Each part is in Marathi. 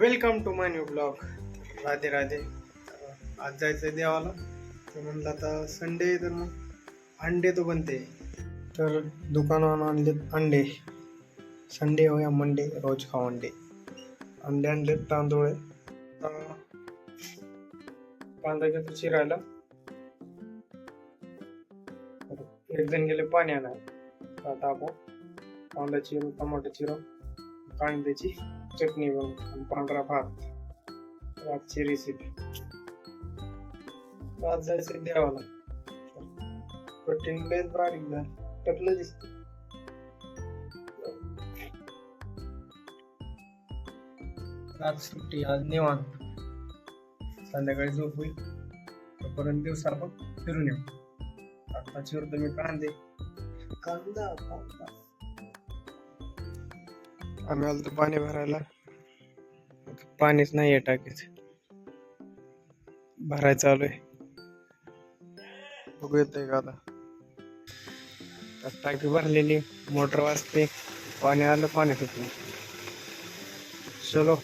Welcome to my new blog. Radhe Radhe. आज जायचं देवाला, तर म्हणलं आता संडे तर मग अंडे तो बनते, तर दुकानावर आणलेत अंडे. संडे हो या मंडे, रोज खाऊ अंडे. अंडे आणलेत, तांदूळ आहे. कांदा घेतो चिरायला. एक जण गेले पाणी आणायला. आता आपण कांदा चिरू, टमाटर चिरू, कांद्याची चटणी बनवून, पांढरा भात. आजची रेसिपी. आज जायचं देवाला. प्रोटीन लयच बारीक झालं, टकलं दिसत. आज सुट्टी, आज निवांत. संध्याकाळी झोप होईल, तोपर्यंत दिवसा आपण फिरून येऊ. आता चिरतो मी कांदा. आम्ही आलो पाणी भरायला. पाणीच नाही आहे टाकीच, भरायचं चालू आहे. बघू येतंय का आता. टाकी भरलेली, मोटर वाजते, पाणी आलं, पाणी सुटलं. चलो.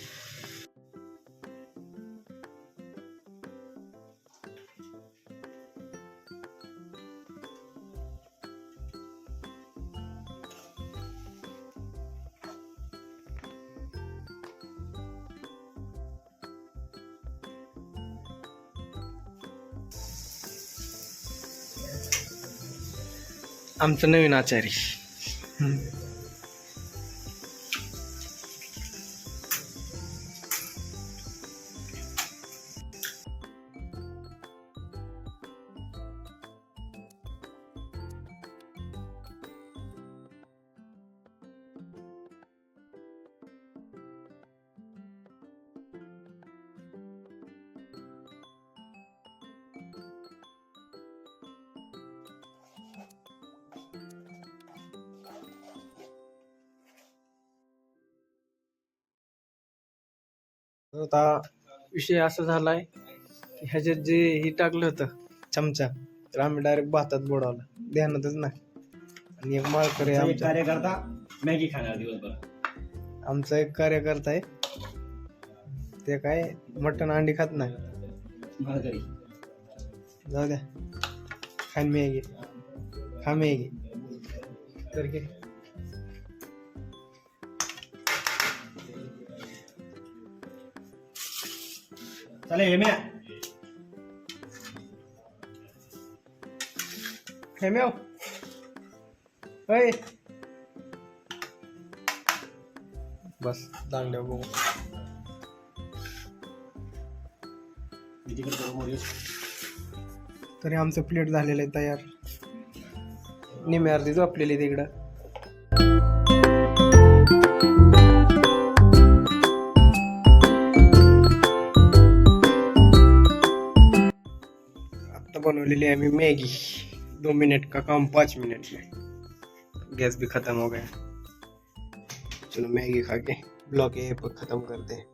आमचं नवीन आचारी. आता विषय असा झालाय की ह्याच्यात जे हे टाकलं होतं चमचा, तर आम्ही डायरेक्ट भातात बुडवलं, ध्यानातच नाही. आणि एक माळकरी कार्यकर्ता मॅगी खाणार दिवसभर. आमचा एक कार्यकर्ता आहे, ते काय मटण अंडी खात नाही. माळकरी जाऊ द्या, खान मॅगी, खा मॅगी तर घे. चले हे म्या हेम्याव होय. बस दांड्या बघू. तरी आमचं प्लेट झालेलं आहे तयार. निम्मी अर्धी झोपलेली तिकडं. आता बनवलेली आहे मी मैगी. 2 मिनट का काम 5 मिनट में गैस भी खत्म हो गया. चलो मैगी खा के ब्लॉग ये पर खत्म करते हैं.